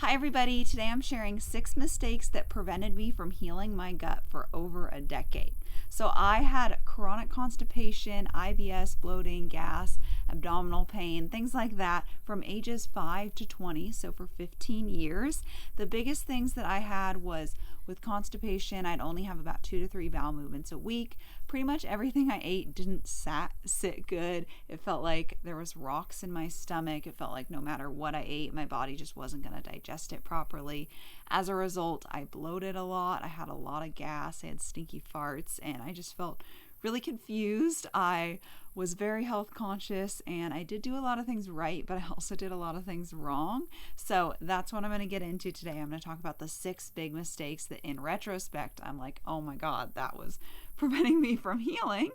Hi everybody, today I'm sharing 6 mistakes that prevented me from healing my gut for over a decade. So I had chronic constipation, IBS, bloating, gas, abdominal pain, things like that from ages 5 to 20, so for 15 years. The biggest things that I had was with constipation, I'd only have about 2 to 3 bowel movements a week. Pretty much everything I ate didn't sit good. It felt like there was rocks in my stomach. It felt like no matter what I ate, my body just wasn't going to digest it properly. As a result, I bloated a lot. I had a lot of gas. I had stinky farts, and I just felt really confused. I was very health conscious, and I did do a lot of things right, but I also did a lot of things wrong. So that's what I'm going to get into today. I'm going to talk about the 6 big mistakes that in retrospect, I'm like, oh my God, that was preventing me from healing.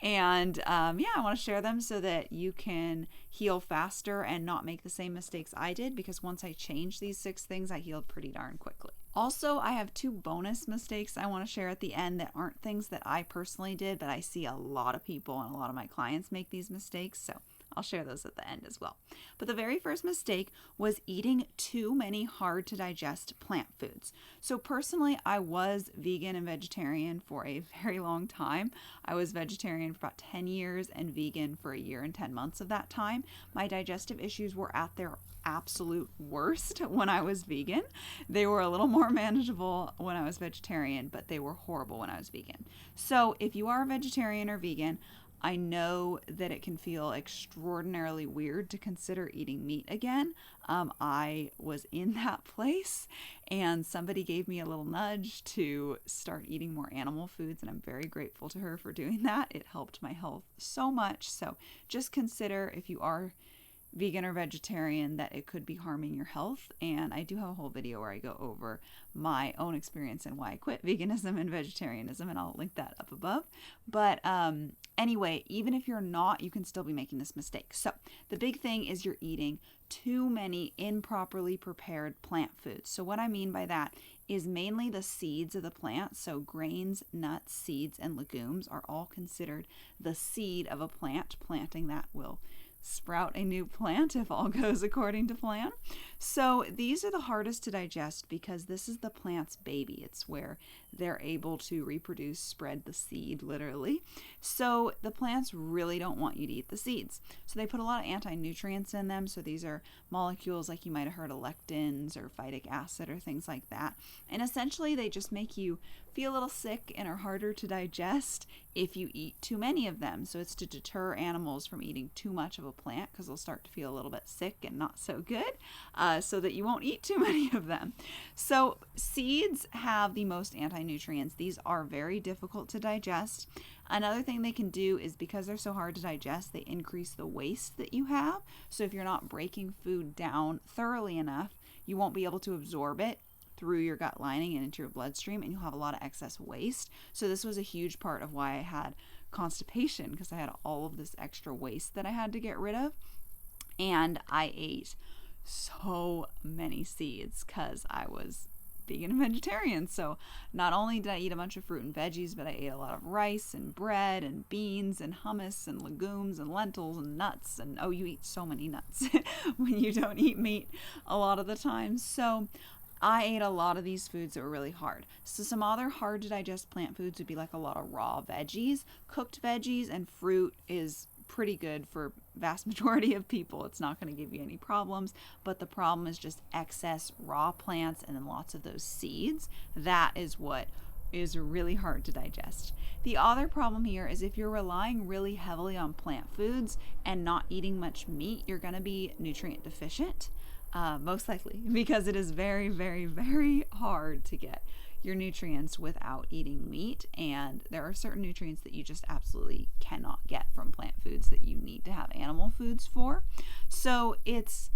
And I want to share them so that you can heal faster and not make the same mistakes I did, because once I changed these 6 things, I healed pretty darn quickly. Also, I have 2 bonus mistakes I want to share at the end that aren't things that I personally did, but I see a lot of people and a lot of my clients make these mistakes, so I'll share those at the end as well. But the very first mistake was eating too many hard to digest plant foods. So personally, I was vegan and vegetarian for a very long time. I was vegetarian for about 10 years and vegan for a year and 10 months of that time. My digestive issues were at their absolute worst when I was vegan. They were a little more manageable when I was vegetarian, but they were horrible when I was vegan. So if you are a vegetarian or vegan, I know that it can feel extraordinarily weird to consider eating meat again. I was in that place, and somebody gave me a little nudge to start eating more animal foods, and I'm very grateful to her for doing that. It helped my health so much. So just consider, if you are vegan or vegetarian, that it could be harming your health. And I do have a whole video where I go over my own experience and why I quit veganism and vegetarianism, and I'll link that up above. But anyway, even if you're not, you can still be making this mistake. So the big thing is you're eating too many improperly prepared plant foods. So what I mean by that is mainly the seeds of the plant. So grains, nuts, seeds, and legumes are all considered the seed of a plant. Planting that will sprout a new plant if all goes according to plan. So these are the hardest to digest because this is the plant's baby. It's where they're able to reproduce, spread the seed, literally. So the plants really don't want you to eat the seeds. So they put a lot of anti-nutrients in them. So these are molecules like you might have heard of lectins or phytic acid or things like that. And essentially they just make you feel a little sick and are harder to digest if you eat too many of them. So it's to deter animals from eating too much of a plant, because they'll start to feel a little bit sick and not so good, so that you won't eat too many of them. So seeds have the most anti-nutrients. These are very difficult to digest. Another thing they can do is, because they're so hard to digest, they increase the waste that you have. So if you're not breaking food down thoroughly enough, you won't be able to absorb it through your gut lining and into your bloodstream, and you'll have a lot of excess waste. So this was a huge part of why I had constipation, because I had all of this extra waste that I had to get rid of. And I ate so many seeds because I was vegan and vegetarian. So not only did I eat a bunch of fruit and veggies, but I ate a lot of rice and bread and beans and hummus and legumes and lentils and nuts. And you eat so many nuts when you don't eat meat a lot of the time. So I ate a lot of these foods that were really hard. So some other hard to digest plant foods would be like a lot of raw veggies. Cooked veggies and fruit is pretty good for vast majority of people. It's not going to give you any problems, but the problem is just excess raw plants and then lots of those seeds. That is what is really hard to digest. The other problem here is if you're relying really heavily on plant foods and not eating much meat, you're going to be nutrient deficient. Most likely, because it is very, very, very hard to get your nutrients without eating meat, and there are certain nutrients that you just absolutely cannot get from plant foods that you need to have animal foods for. So it's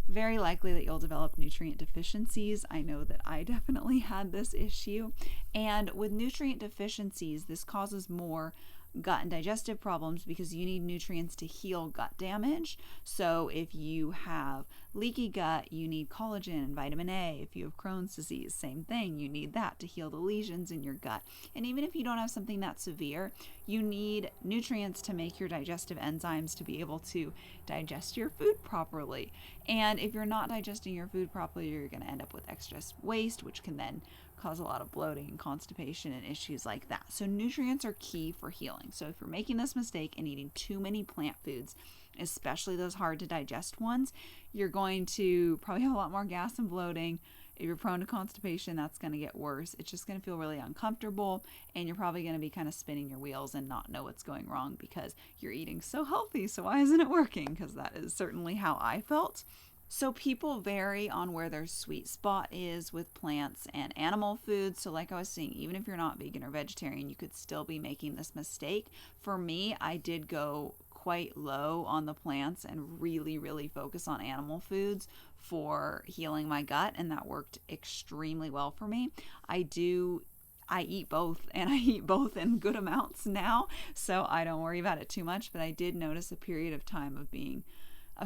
very likely that you'll develop nutrient deficiencies. I know that I definitely had this issue, and with nutrient deficiencies, this causes more gut and digestive problems because you need nutrients to heal gut damage. So if you have leaky gut, you need collagen and vitamin A. If you have Crohn's disease, same thing. You need that to heal the lesions in your gut. And even if you don't have something that severe, you need nutrients to make your digestive enzymes to be able to digest your food properly. And if you're not digesting your food properly, you're going to end up with excess waste, which can then cause a lot of bloating and constipation and issues like that. So nutrients are key for healing. So if you're making this mistake and eating too many plant foods, especially those hard to digest ones, you're going to probably have a lot more gas and bloating. If you're prone to constipation, that's going to get worse. It's just going to feel really uncomfortable, and you're probably going to be kind of spinning your wheels and not know what's going wrong because you're eating so healthy. So why isn't it working? Because that is certainly how I felt. So people vary on where their sweet spot is with plants and animal foods. So like I was saying, even if you're not vegan or vegetarian, you could still be making this mistake. For me, I did go quite low on the plants and really focus on animal foods for healing my gut, and that worked extremely well for me. I eat both, and I eat both in good amounts now, so I don't worry about it too much. But I did notice a period of time of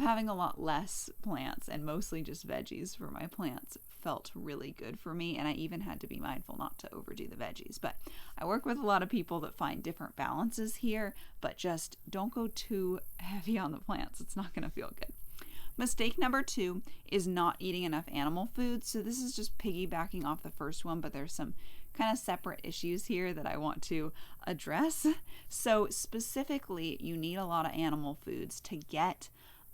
having a lot less plants and mostly just veggies for my plants felt really good for me, and I even had to be mindful not to overdo the veggies. But I work with a lot of people that find different balances here, but just don't go too heavy on the plants. It's not going to feel good. Mistake number 2 is not eating enough animal foods. So this is just piggybacking off the first one, but there's some kind of separate issues here that I want to address. So specifically, you need a lot of animal foods to get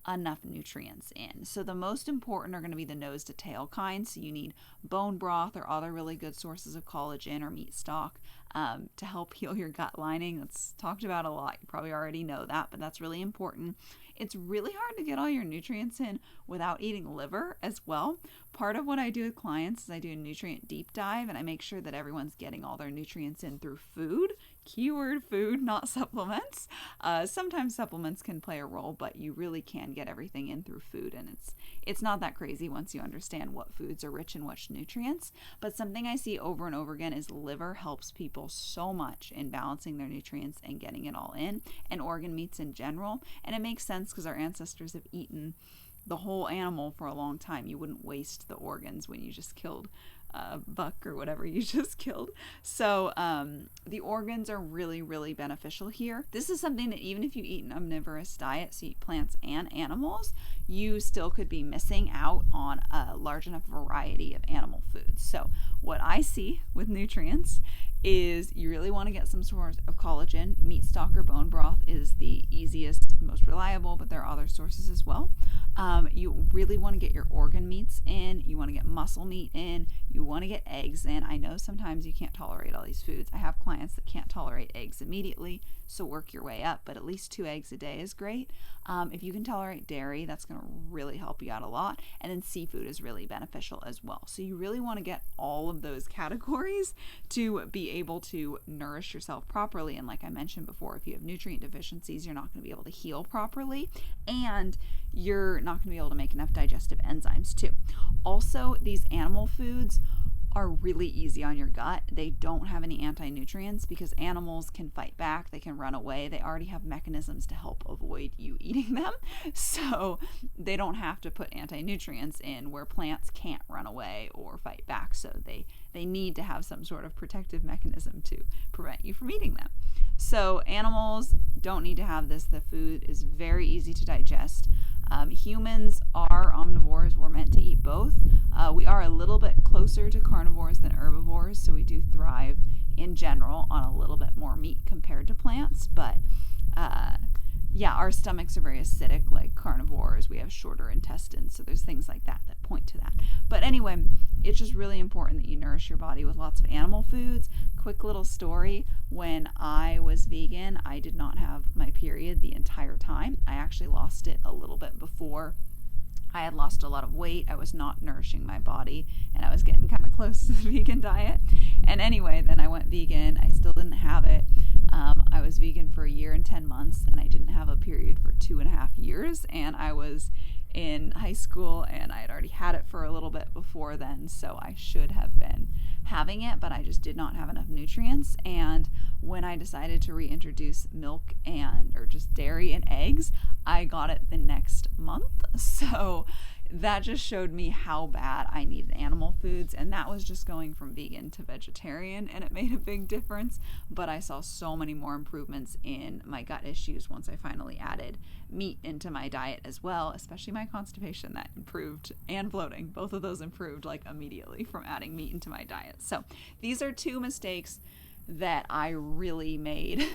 enough nutrients in. So the most important are going to be the nose to tail kind. So you need bone broth or other really good sources of collagen or meat stock to help heal your gut lining. That's talked about a lot. You probably already know that, but that's really important. It's really hard to get all your nutrients in without eating liver as well. Part of what I do with clients is I do a nutrient deep dive, and I make sure that everyone's getting all their nutrients in through food. Keyword food, not supplements. Sometimes supplements can play a role, but you really can get everything in through food, and it's not that crazy once you understand what foods are rich in which nutrients. But something I see over and over again is liver helps people so much in balancing their nutrients and getting it all in, and organ meats in general. And it makes sense because our ancestors have eaten the whole animal for a long time. You wouldn't waste the organs when you just killed a buck or whatever you just killed. So the organs are really beneficial here. This is something that even if you eat an omnivorous diet, so you eat plants and animals, you still could be missing out on a large enough variety of animal foods. So what I see with nutrients is you really want to get some sort of collagen. Meat stock or bone broth is the easiest, most reliable, but there are other sources as well. You really want to get your organ meats in. You want to get muscle meat in. You want to get eggs in. I know sometimes you can't tolerate all these foods. I have clients that can't tolerate eggs immediately, so work your way up, but at least 2 eggs a day is great. If you can tolerate dairy, that's going to really help you out a lot. And then seafood is really beneficial as well. So you really want to get all of those categories to be able to nourish yourself properly. And like I mentioned before, if you have nutrient deficiencies, you're not going to be able to heal properly, and you're not going to be able to make enough digestive enzymes too. Also, these animal foods are really easy on your gut. They don't have any anti-nutrients because animals can fight back, they can run away. They already have mechanisms to help avoid you eating them. So they don't have to put anti-nutrients in, where plants can't run away or fight back. So they need to have some sort of protective mechanism to prevent you from eating them. So animals don't need to have this. The food is very easy to digest. Humans are omnivores. We're meant to eat both. We are a little bit closer to carnivores than herbivores, so we do thrive in general on a little bit more meat compared to plants. But our stomachs are very acidic like carnivores. We have shorter intestines, so there's things like that that point to that. But anyway, it's just really important that you nourish your body with lots of animal foods. Quick little story. When I was vegan, I did not have my period the entire time. I actually lost it a little bit before. I had lost a lot of weight. I was not nourishing my body, and I was getting kind of close to the vegan diet. And anyway, then I went vegan. I still didn't have it. I was vegan for 1 year and 10 months, and I didn't have a period for 2.5 years. And I was in high school, and I had already had it for a little bit before then, so I should have been having it, but I just did not have enough nutrients. And when I decided to reintroduce milk or just dairy and eggs, I got it the next month. So that just showed me how bad I needed animal foods, and that was just going from vegan to vegetarian, and it made a big difference. But I saw so many more improvements in my gut issues once I finally added meat into my diet as well, especially my constipation that improved, and bloating. Both of those improved like immediately from adding meat into my diet. So these are two mistakes that I really made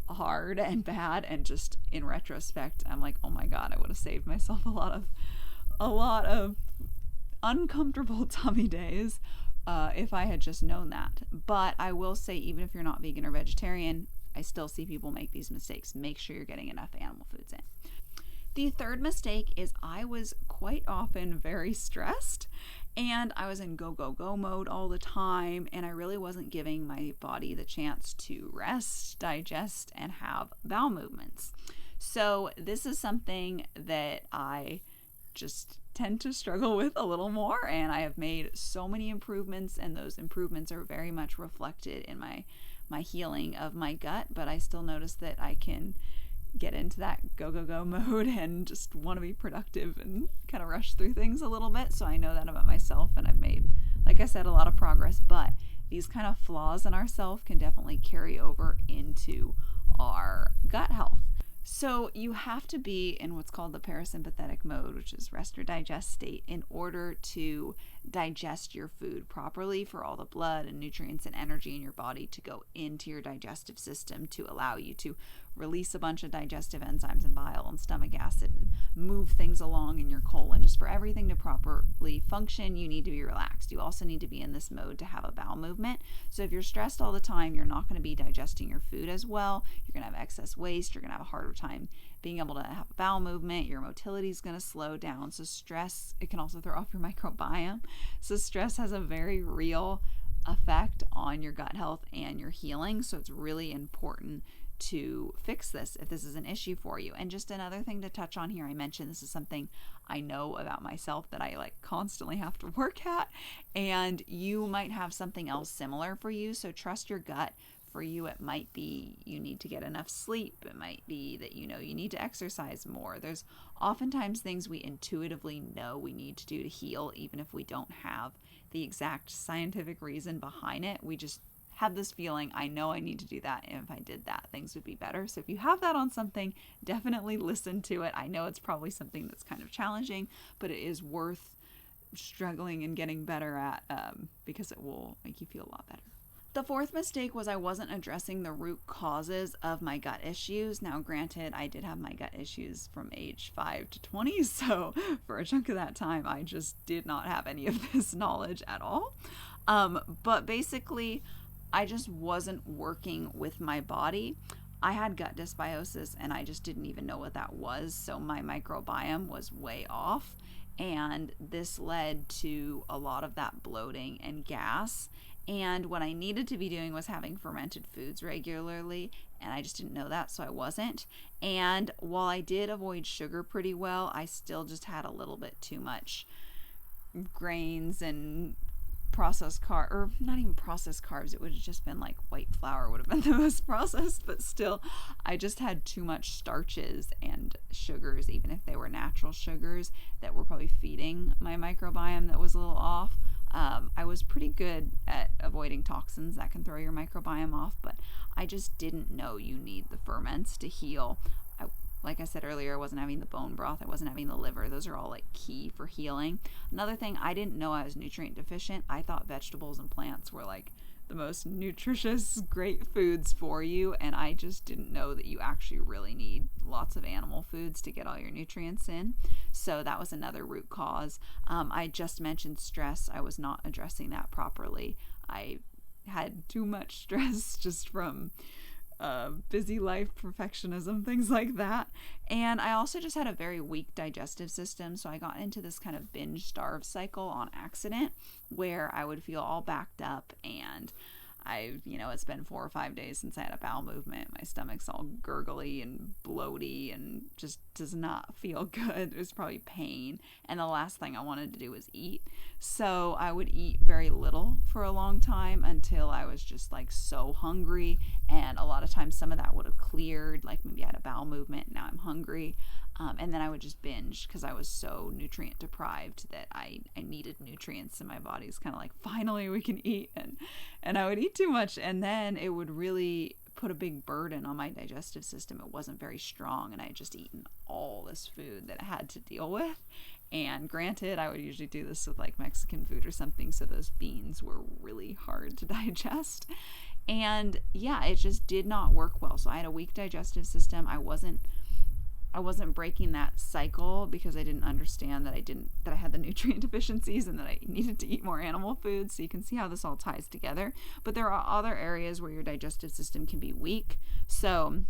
hard and bad, and just in retrospect I'm like, oh my god, I would have saved myself a lot of uncomfortable tummy days if I had just known that. But I will say, even if you're not vegan or vegetarian, I still see people make these mistakes. Make sure you're getting enough animal foods in. The third mistake is I was quite often very stressed, and I was in go, go, go mode all the time, and I really wasn't giving my body the chance to rest, digest, and have bowel movements. So this is something that I just tend to struggle with a little more, and I have made so many improvements, and those improvements are very much reflected in my healing of my gut. But I still notice that I can get into that go, go, go mode and just want to be productive and kind of rush through things a little bit. So I know that about myself, and I've made, like I said, a lot of progress. But these kind of flaws in ourselves can definitely carry over into our gut health. So you have to be in what's called the parasympathetic mode, which is rest or digest state, in order to digest your food properly, for all the blood and nutrients and energy in your body to go into your digestive system, to allow you to release a bunch of digestive enzymes and bile and stomach acid and move things along in your colon. Just for everything to properly function, you need to be relaxed. You also need to be in this mode to have a bowel movement. So if you're stressed all the time, you're not going to be digesting your food as well. You're going to have excess waste. You're going to have a harder time being able to have a bowel movement. Your motility is going to slow down. So stress, it can also throw off your microbiome. So stress has a very real effect on your gut health and your healing. So it's really important to fix this if this is an issue for you. And just another thing to touch on here, I mentioned this is something I know about myself that I constantly have to work at, and you might have something else similar for you. So trust your gut. For you, it might be you need to get enough sleep. It might be that you need to exercise more. There's oftentimes things we intuitively know we need to do to heal, even if we don't have the exact scientific reason behind it. We just have this feeling, I know I need to do that, and if I did that, things would be better. So if you have that on something, definitely listen to it. I know it's probably something that's kind of challenging, but it is worth struggling and getting better at because it will make you feel a lot better. The fourth mistake was I wasn't addressing the root causes of my gut issues. Now, granted, I did have my gut issues from age 5 to 20, so for a chunk of that time, I just did not have any of this knowledge at all. But basically, I just wasn't working with my body. I had gut dysbiosis, and I just didn't even know what that was, so my microbiome was way off, and this led to a lot of that bloating and gas. And what I needed to be doing was having fermented foods regularly, and I just didn't know that, so I wasn't. And while I did avoid sugar pretty well, I still just had a little bit too much grains and processed carbs, or not even processed carbs. It would have just been white flour would have been the most processed, but still, I just had too much starches and sugars, even if they were natural sugars, that were probably feeding my microbiome that was a little off. I was pretty good at avoiding toxins that can throw your microbiome off, but I just didn't know you need the ferments to heal. Like I said earlier, I wasn't having the bone broth. I wasn't having the liver. Those are all key for healing. Another thing, I didn't know I was nutrient deficient. I thought vegetables and plants were the most nutritious, great foods for you, and I just didn't know that you actually really need lots of animal foods to get all your nutrients in. So that was another root cause. I just mentioned stress. I was not addressing that properly. I had too much stress just from busy life, perfectionism, things like that. And I also just had a very weak digestive system, so I got into this kind of binge starve cycle on accident, where I would feel all backed up, and it's been 4 or 5 days since I had a bowel movement. My stomach's all gurgly and bloaty and just does not feel good. There's probably pain, and the last thing I wanted to do was eat. So I would eat very little for a long time until I was just so hungry, and a lot of times some of that would have cleared, maybe I had a bowel movement, now I'm hungry. And then I would just binge because I was so nutrient deprived that I needed nutrients, and my body's kind of like, finally we can eat. And I would eat too much, and then it would really put a big burden on my digestive system. It wasn't very strong, and I had just eaten all this food that I had to deal with. And granted, I would usually do this with like Mexican food or something, so those beans were really hard to digest. And yeah, it just did not work well. So I had a weak digestive system. I wasn't breaking that cycle because I didn't understand that I had the nutrient deficiencies and that I needed to eat more animal foods. So you can see how this all ties together. But there are other areas where your digestive system can be weak. So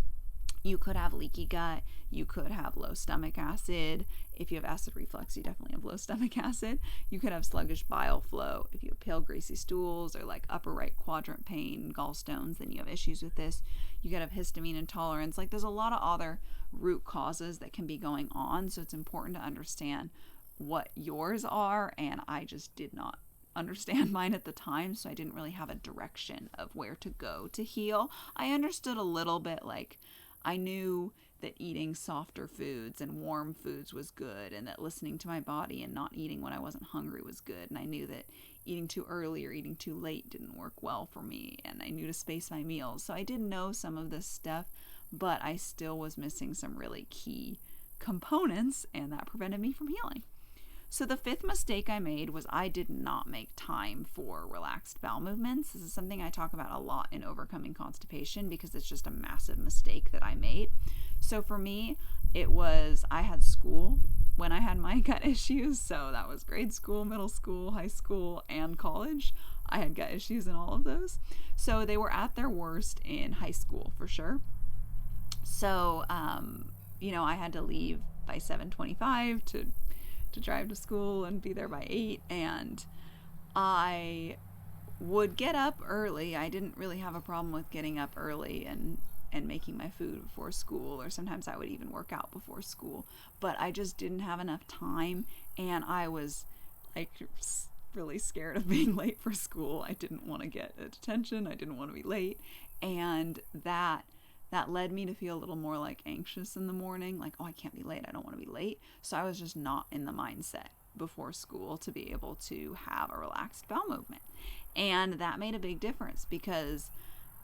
you could have leaky gut, you could have low stomach acid. If you have acid reflux, you definitely have low stomach acid. You could have sluggish bile flow. If you have pale, greasy stools or like upper right quadrant pain, gallstones, then you have issues with this. You could have histamine intolerance. Like there's a lot of other root causes that can be going on. So it's important to understand what yours are. And I just did not understand mine at the time, so I didn't really have a direction of where to go to heal. I understood a little bit, like I knew that eating softer foods and warm foods was good, and that listening to my body and not eating when I wasn't hungry was good. And I knew that eating too early or eating too late didn't work well for me, and I knew to space my meals. So I did know some of this stuff, but I still was missing some really key components, and that prevented me from healing. So the fifth mistake I made was I did not make time for relaxed bowel movements. This is something I talk about a lot in Overcoming Constipation because it's just a massive mistake that I made. So for me, it was, I had school when I had my gut issues. So that was grade school, middle school, high school, and college. I had gut issues in all of those. So they were at their worst in high school for sure. So, I had to leave by 7:25 to drive to school and be there by 8, and I would get up early. I didn't really have a problem with getting up early and making my food before school, or sometimes I would even work out before school, but I just didn't have enough time, and I was like really scared of being late for school. I didn't want to get a detention. I didn't want to be late, and that led me to feel a little more like anxious in the morning, like, oh, I can't be late, I don't want to be late. So I was just not in the mindset before school to be able to have a relaxed bowel movement. And that made a big difference because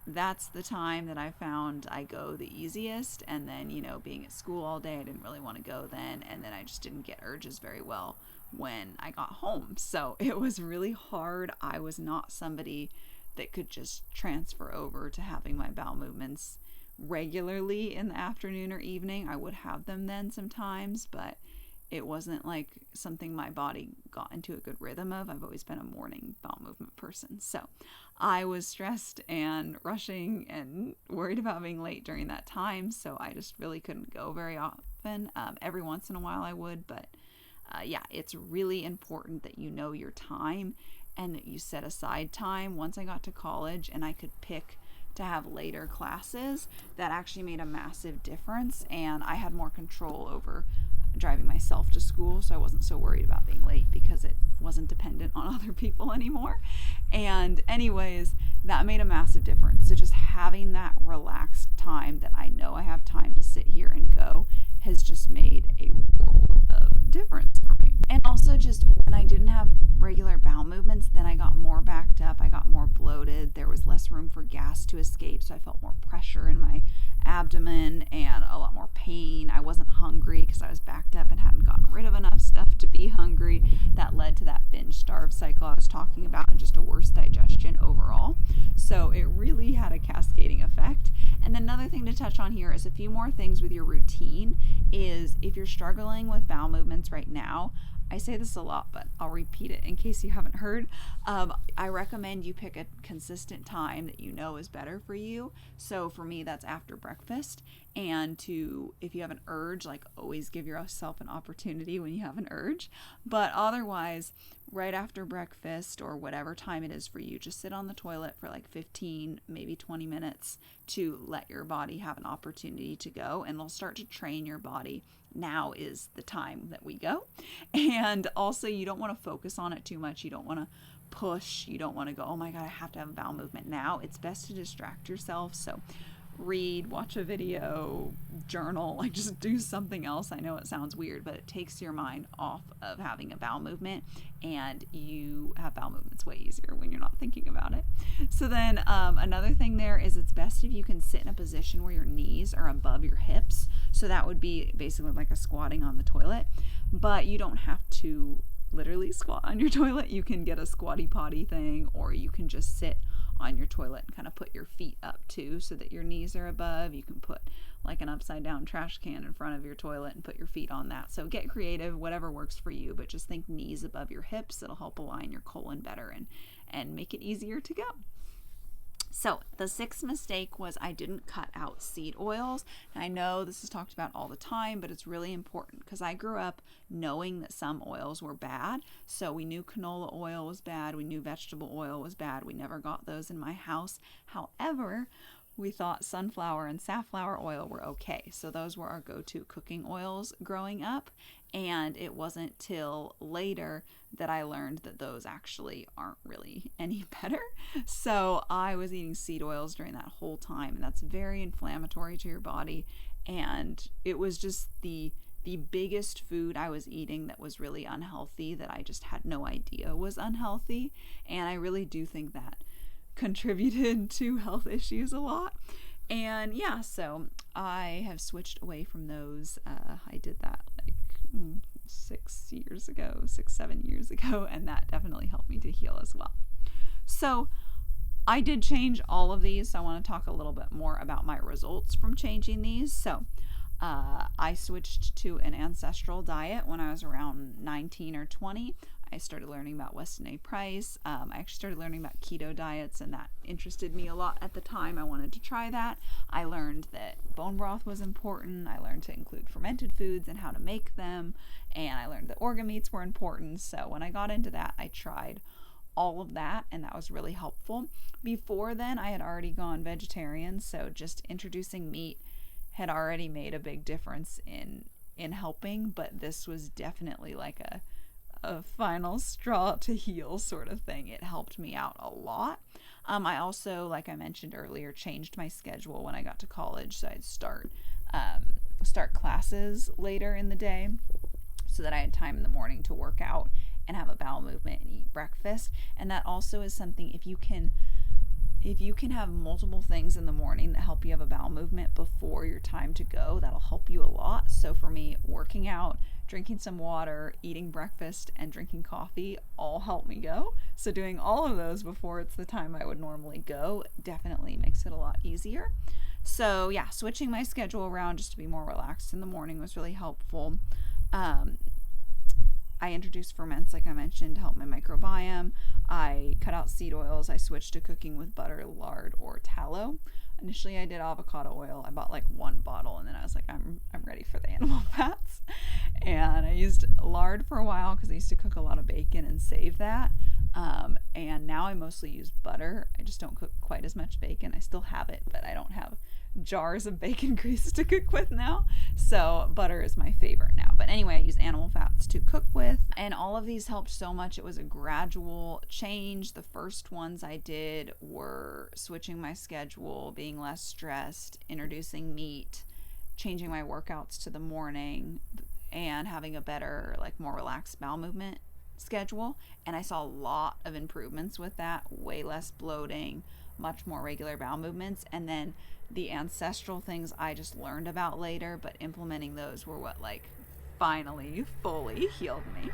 that's the time that I found I go the easiest. And then, being at school all day, I didn't really want to go then. And then I just didn't get urges very well when I got home. So it was really hard. I was not somebody that could just transfer over to having my bowel movements regularly in the afternoon or evening. I would have them then sometimes, but it wasn't like something my body got into a good rhythm of. I've always been a morning bowel movement person. So I was stressed and rushing and worried about being late during that time. So I just really couldn't go very often. Every once in a while I would, but it's really important that you know your time and that you set aside time. Once I got to college and I could pick to have later classes, that actually made a massive difference, and I had more control over driving myself to school, so I wasn't so worried about being late because it wasn't dependent on other people anymore. And anyways, that made a massive difference. So just having that relaxed time that I know I have time to sit here and go has just made a world of difference for me. And also just when I didn't have regular bowel movements, then I got more backed up, I got more bloated, there was less room for gas to escape, so I felt more pressure in my abdomen and a lot more pain. I wasn't hungry because I was backed up and hadn't gotten rid of enough stuff to be hungry. That led to that binge starve cycle I was talking about, and just a worse digestion overall. So it really had a cascading effect. And another thing to touch on here is a few more things with your routine is if you're struggling with bowel movements right now, I say this a lot, but I'll repeat it in case you haven't heard. I recommend you pick a consistent time that you know is better for you. So for me, that's after breakfast. And if you have an urge, like always give yourself an opportunity when you have an urge. But otherwise, right after breakfast or whatever time it is for you, just sit on the toilet for like 15, maybe 20 minutes to let your body have an opportunity to go. And it'll start to train your body. Now is the time that we go. And also, you don't want to focus on it too much. You don't want to push. You don't want to go, oh my God, I have to have a bowel movement now. It's best to distract yourself. So read, watch a video, journal, like just do something else. I know it sounds weird, but it takes your mind off of having a bowel movement, and you have bowel movements way easier when you're not thinking about it. So then another thing there is it's best if you can sit in a position where your knees are above your hips. So that would be basically like a squatting on the toilet, but you don't have to literally squat on your toilet. You can get a squatty potty thing, or you can just sit on your toilet and kind of put your feet up too so that your knees are above. You can put like an upside down trash can in front of your toilet and put your feet on that. So get creative, whatever works for you, but just think knees above your hips. It'll help align your colon better and make it easier to go. So the sixth mistake was I didn't cut out seed oils. And I know this is talked about all the time, but it's really important because I grew up knowing that some oils were bad. So we knew canola oil was bad. We knew vegetable oil was bad. We never got those in my house. However, we thought sunflower and safflower oil were okay. So those were our go-to cooking oils growing up. And it wasn't till later that I learned that those actually aren't really any better. So I was eating seed oils during that whole time, and that's very inflammatory to your body. And it was just the biggest food I was eating that was really unhealthy, that I just had no idea was unhealthy. And I really do think that contributed to health issues a lot. And yeah, so I have switched away from those. I did that like 7 years ago, and that definitely helped me to heal as well. So I did change all of these, so I want to talk a little bit more about my results from changing these. So I switched to an ancestral diet when I was around 19 or 20. I started learning about Weston A. Price. I actually started learning about keto diets, and that interested me a lot at the time. I wanted to try that. I learned that bone broth was important. I learned to include fermented foods and how to make them. And I learned that organ meats were important. So when I got into that, I tried all of that, and that was really helpful. Before then, I had already gone vegetarian, so just introducing meat had already made a big difference in helping, but this was definitely like a final straw to heal sort of thing. It helped me out a lot. I also, like I mentioned earlier, changed my schedule when I got to college, so I'd start classes later in the day so that I had time in the morning to work out and have a bowel movement and eat breakfast. And that also is something, if you can have multiple things in the morning that help you have a bowel movement before your time to go, that'll help you a lot. So for me, working out, drinking some water, eating breakfast, and drinking coffee all help me go. So doing all of those before it's the time I would normally go definitely makes it a lot easier. So yeah, switching my schedule around just to be more relaxed in the morning was really helpful. I introduced ferments, like I mentioned, to help my microbiome. I cut out seed oils. I switched to cooking with butter, lard, or tallow. Initially, I did avocado oil. I bought like one bottle, and then I was like, I'm ready for the animal fats. And I used lard for a while because I used to cook a lot of bacon and save that. And now I mostly use butter. I just don't cook quite as much bacon. I still have it, but I don't have jars of bacon grease to cook with now. So butter is my favorite now. But anyway, I use animal fats to cook with. And all of these helped so much. It was a gradual change. The first ones I did were switching my schedule, being less stressed, introducing meat, changing my workouts to the morning, and having a better, like more relaxed bowel movement schedule. And I saw a lot of improvements with that. Way less bloating, much more regular bowel movements. And then the ancestral things I just learned about later, but implementing those were what like finally fully healed me.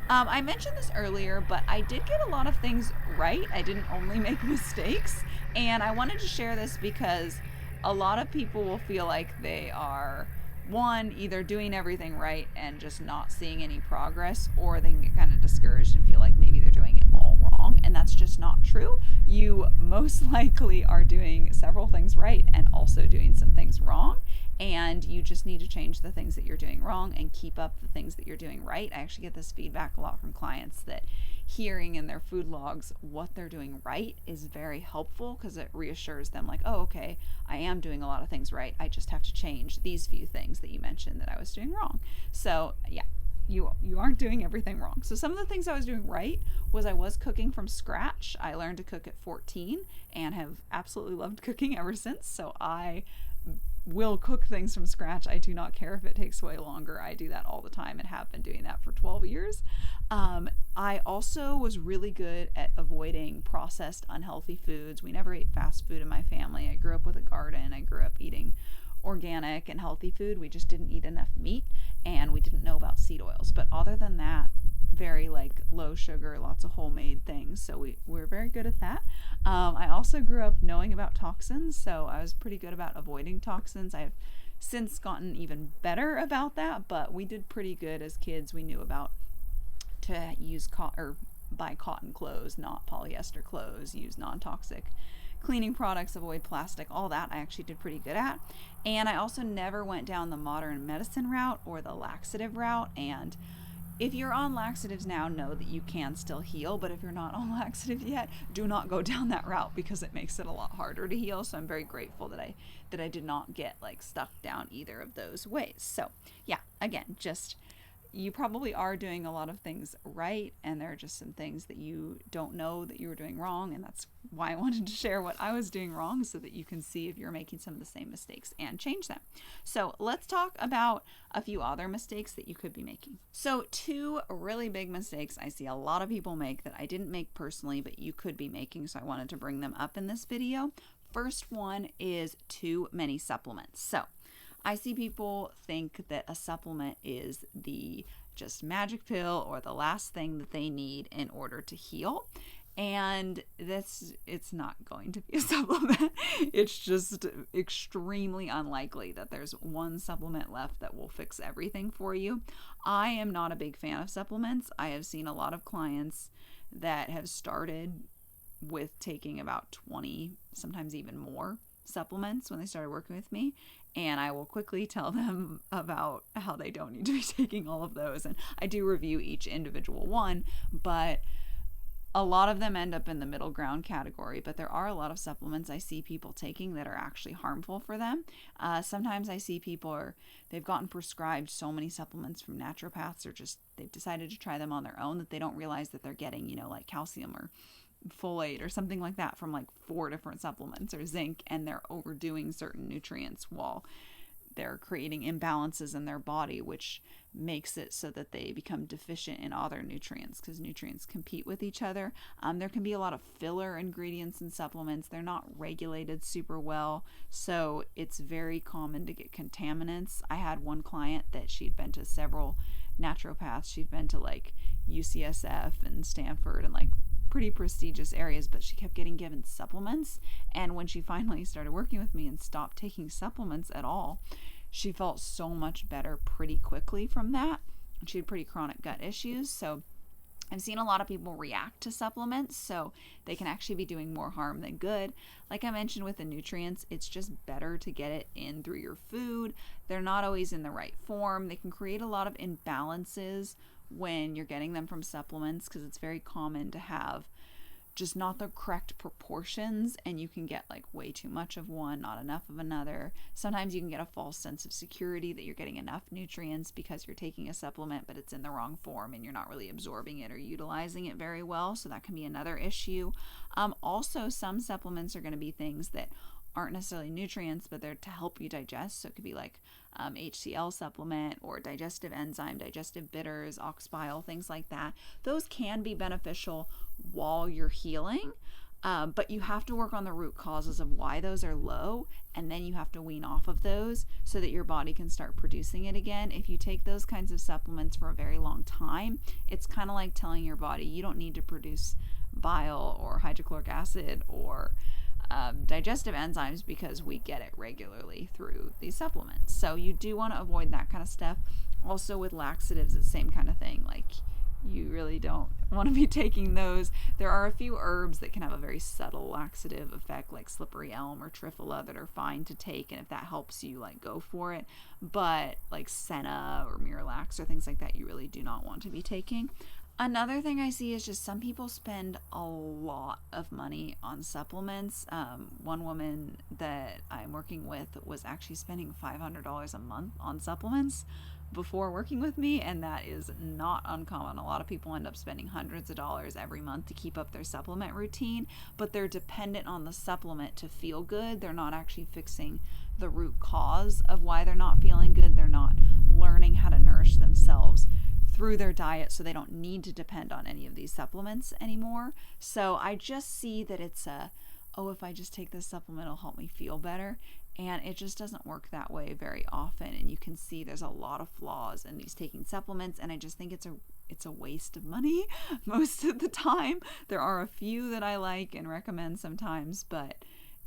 I mentioned this earlier, but I did get a lot of things right. I didn't only make mistakes, and I wanted to share this because a lot of people will feel like they are, one, either doing everything right and just not seeing any progress, or they can get kind of discouraged and feel like maybe they're doing it all wrong, and that's just not true. You most likely are doing several things right and also doing some things wrong, and you just need to change the things that you're doing wrong and keep up the things that you're doing right. I actually get this feedback a lot from clients that hearing in their food logs what they're doing right is very helpful because it reassures them like, oh, okay, I am doing a lot of things right. I just have to change these few things that you mentioned that I was doing wrong. So yeah, you aren't doing everything wrong. So some of the things I was doing right was I was cooking from scratch. I learned to cook at 14 and have absolutely loved cooking ever since. So I will cook things from scratch. I do not care if it takes way longer. I do that all the time and have been doing that for 12 years. I also was really good at avoiding processed, unhealthy foods. We never ate fast food in my family. I grew up with a garden. I grew up eating organic and healthy food. We just didn't eat enough meat, and we didn't know about seed oils. But other than that, very like low sugar, lots of homemade things. So we're very good at that. I also grew up knowing about toxins, so I was pretty good about avoiding toxins. I've since gotten even better about that, but we did pretty good as kids. We knew about to use or buy cotton clothes, not polyester clothes, use non-toxic cleaning products, avoid plastic, all that I actually did pretty good at. And I also never went down the modern medicine route or the laxative route. And if you're on laxatives now, know that you can still heal, but if you're not on laxatives yet, do not go down that route because it makes it a lot harder to heal. So I'm very grateful that I did not get like stuck down either of those ways. So yeah, again, just you probably are doing a lot of things right, and there are just some things that you don't know that you were doing wrong, and that's why I wanted to share what I was doing wrong so that you can see if you're making some of the same mistakes and change them. So let's talk about a few other mistakes that you could be making. So 2 really big mistakes I see a lot of people make that I didn't make personally, but you could be making, so I wanted to bring them up in this video. First one is too many supplements. So I see people think that a supplement is the just magic pill or the last thing that they need in order to heal. And it's not going to be a supplement. It's just extremely unlikely that there's one supplement left that will fix everything for you. I am not a big fan of supplements. I have seen a lot of clients that have started with taking about 20, sometimes even more supplements when they started working with me, and I will quickly tell them about how they don't need to be taking all of those. And I do review each individual one, but a lot of them end up in the middle ground category. But there are a lot of supplements I see people taking that are actually harmful for them. Sometimes I see people they've gotten prescribed so many supplements from naturopaths, or just they've decided to try them on their own, that they don't realize that they're getting, like calcium or folate or something like that from like 4 different supplements, or zinc, and they're overdoing certain nutrients while they're creating imbalances in their body, which makes it so that they become deficient in other nutrients, because nutrients compete with each other. There can be a lot of filler ingredients in supplements. They're not regulated super well, so it's very common to get contaminants. I had one client that she'd been to several naturopaths. She'd been to like UCSF and Stanford and like pretty prestigious areas, but she kept getting given supplements. And when she finally started working with me and stopped taking supplements at all, she felt so much better pretty quickly from that. She had pretty chronic gut issues. So I've seen a lot of people react to supplements, so they can actually be doing more harm than good. Like I mentioned with the nutrients, it's just better to get it in through your food. They're not always in the right form. They can create a lot of imbalances when you're getting them from supplements, because it's very common to have just not the correct proportions, and you can get like way too much of one, not enough of another. Sometimes you can get a false sense of security that you're getting enough nutrients because you're taking a supplement, but it's in the wrong form and you're not really absorbing it or utilizing it very well. So that can be another issue. Also, some supplements are going to be things that aren't necessarily nutrients, but they're to help you digest. So it could be like HCl supplement or digestive enzyme, digestive bitters, ox bile, things like that. Those can be beneficial while you're healing, but you have to work on the root causes of why those are low, and then you have to wean off of those so that your body can start producing it again. If you take those kinds of supplements for a very long time, it's kind of like telling your body you don't need to produce bile or hydrochloric acid or digestive enzymes because we get it regularly through these supplements. So you do want to avoid that kind of stuff. Also with laxatives, it's the same kind of thing. Like, you really don't want to be taking those. There are a few herbs that can have a very subtle laxative effect, like slippery elm or triphala, that are fine to take, and if that helps you, like, go for it. But like senna or Miralax or things like that, you really do not want to be taking. Another thing I see is just some people spend a lot of money on supplements. One woman that I'm working with was actually spending $500 a month on supplements, before working with me, and that is not uncommon. A lot of people end up spending hundreds of dollars every month to keep up their supplement routine, but they're dependent on the supplement to feel good. They're not actually fixing the root cause of why they're not feeling good. They're not learning how to nourish themselves through their diet, so they don't need to depend on any of these supplements anymore. So I just see that it's if I just take this supplement, it'll help me feel better. And it just doesn't work that way very often. And you can see there's a lot of flaws in these taking supplements. And I just think it's a waste of money most of the time. There are a few that I like and recommend sometimes, but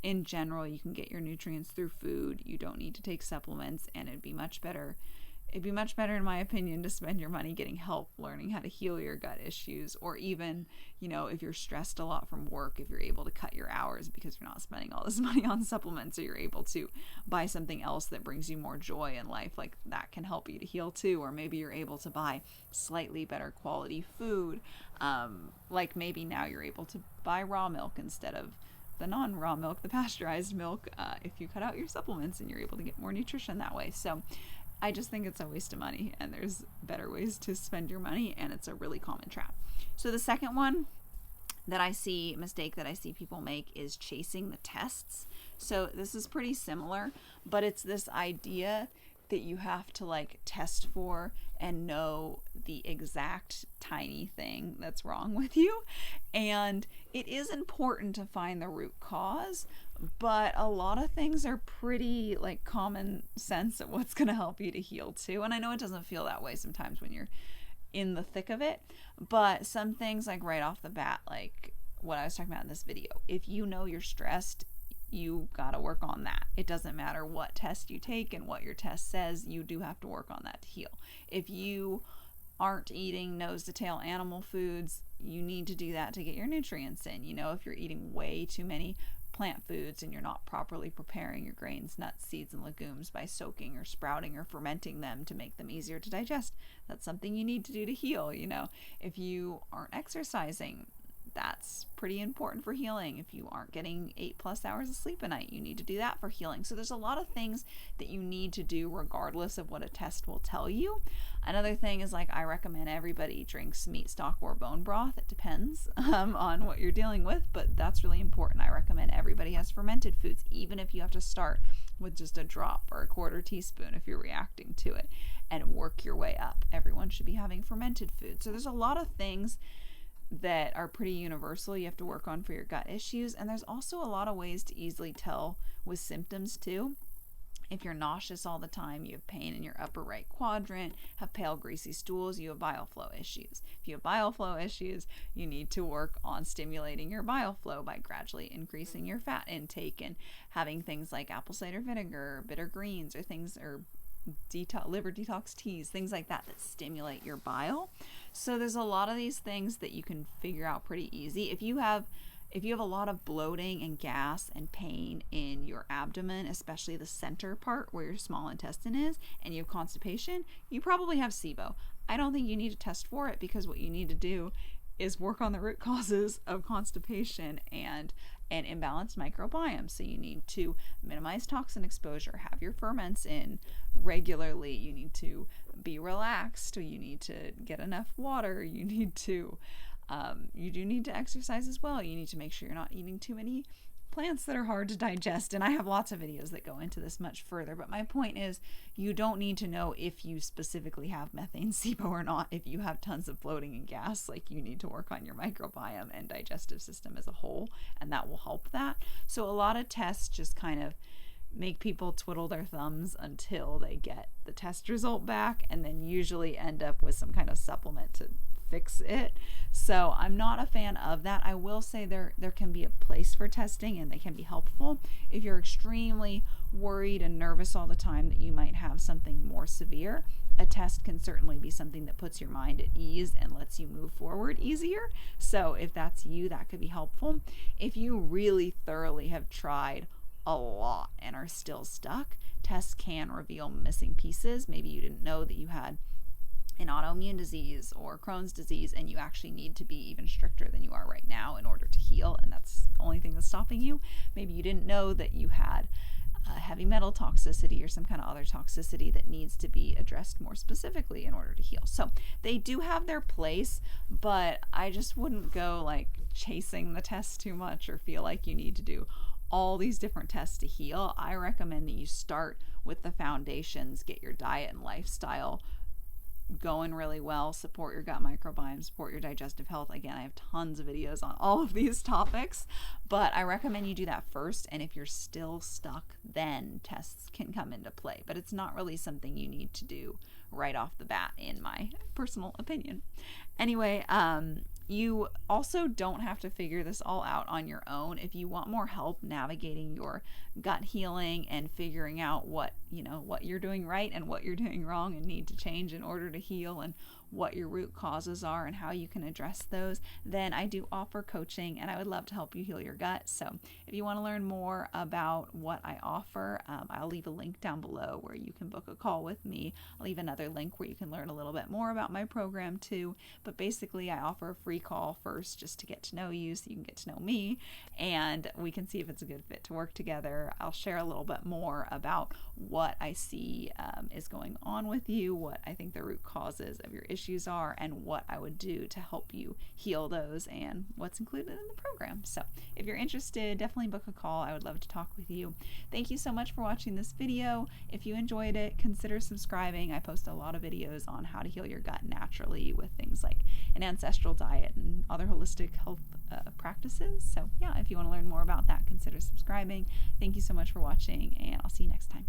in general, you can get your nutrients through food. You don't need to take supplements, and it'd be much better, in my opinion, to spend your money getting help, learning how to heal your gut issues, or even, if you're stressed a lot from work, if you're able to cut your hours because you're not spending all this money on supplements, or you're able to buy something else that brings you more joy in life, like that can help you to heal too. Or maybe you're able to buy slightly better quality food, like maybe now you're able to buy raw milk instead of the non-raw milk, the pasteurized milk, if you cut out your supplements, and you're able to get more nutrition that way. So I just think it's a waste of money, and there's better ways to spend your money, and it's a really common trap. So the second mistake that I see people make is chasing the tests. So this is pretty similar, but it's this idea that you have to test for and know the exact tiny thing that's wrong with you. And it is important to find the root cause, but a lot of things are pretty common sense of what's going to help you to heal too. And I know it doesn't feel that way sometimes when you're in the thick of it, but some things right off the bat, like what I was talking about in this video, if you know you're stressed, you got to work on that. It doesn't matter what test you take and what your test says, you do have to work on that to heal. If you aren't eating nose to tail animal foods, you need to do that to get your nutrients in. If you're eating way too many plant foods and you're not properly preparing your grains, nuts, seeds, and legumes by soaking or sprouting or fermenting them to make them easier to digest, that's something you need to do to heal. If you aren't exercising, that's pretty important for healing. If you aren't getting 8+ hours of sleep a night, you need to do that for healing. So there's a lot of things that you need to do regardless of what a test will tell you. Another thing is I recommend everybody drinks meat stock or bone broth. It depends on what you're dealing with, but that's really important. I recommend everybody has fermented foods, even if you have to start with just a drop or a 1/4 teaspoon if you're reacting to it, and work your way up. Everyone should be having fermented food. So there's a lot of things that are pretty universal you have to work on for your gut issues. And there's also a lot of ways to easily tell with symptoms too. If you're nauseous all the time, you have pain in your upper right quadrant, have pale greasy stools, you have bile flow issues. If you have bile flow issues, you need to work on stimulating your bile flow by gradually increasing your fat intake and having things like apple cider vinegar, bitter greens, or liver detox teas, things like that stimulate your bile. So there's a lot of these things that you can figure out pretty easy. If you have a lot of bloating and gas and pain in your abdomen, especially the center part where your small intestine is, and you have constipation, you probably have SIBO. I don't think you need to test for it, because what you need to do is work on the root causes of constipation and an imbalanced microbiome. So you need to minimize toxin exposure, have your ferments in regularly, you need to be relaxed, you need to get enough water, you do need to exercise as well. You need to make sure you're not eating too many plants that are hard to digest. And I have lots of videos that go into this much further, but my point is you don't need to know if you specifically have methane SIBO or not. If you have tons of bloating and gas, you need to work on your microbiome and digestive system as a whole, and that will help that. So a lot of tests just kind of make people twiddle their thumbs until they get the test result back, and then usually end up with some kind of supplement to fix it. So I'm not a fan of that. I will say there can be a place for testing, and they can be helpful. If you're extremely worried and nervous all the time that you might have something more severe, a test can certainly be something that puts your mind at ease and lets you move forward easier. So if that's you, that could be helpful. If you really thoroughly have tried a lot and are still stuck, tests can reveal missing pieces. Maybe you didn't know that you had an autoimmune disease or Crohn's disease, and you actually need to be even stricter than you are right now in order to heal, and that's the only thing that's stopping you. Maybe you didn't know that you had heavy metal toxicity or some kind of other toxicity that needs to be addressed more specifically in order to heal. So they do have their place, but I just wouldn't go like chasing the tests too much or feel like you need to do all these different tests to heal. I recommend that you start with the foundations, get your diet and lifestyle going really well, support your gut microbiome, support your digestive health. Again, I have tons of videos on all of these topics, but I recommend you do that first, and if you're still stuck, then tests can come into play, but it's not really something you need to do right off the bat, in my personal opinion. Anyway, you also don't have to figure this all out on your own. If you want more help navigating your gut healing and figuring out what you're doing right and what you're doing wrong and need to change in order to heal, and what your root causes are and how you can address those, then I do offer coaching, and I would love to help you heal your gut. So if you want to learn more about what I offer, I'll leave a link down below where you can book a call with me. I'll leave another link where you can learn a little bit more about my program too. But basically, I offer a free call first just to get to know you, so you can get to know me, and we can see if it's a good fit to work together. I'll share a little bit more about what I see is going on with you, what I think the root causes of your issues are, and what I would do to help you heal those, and what's included in the program. So if you're interested, definitely book a call. I would love to talk with you. Thank you so much for watching this video. If you enjoyed it, consider subscribing. I post a lot of videos on how to heal your gut naturally with things like an ancestral diet and other holistic health practices. So yeah, if you want to learn more about that, consider subscribing. Thank you so much for watching, and I'll see you next time.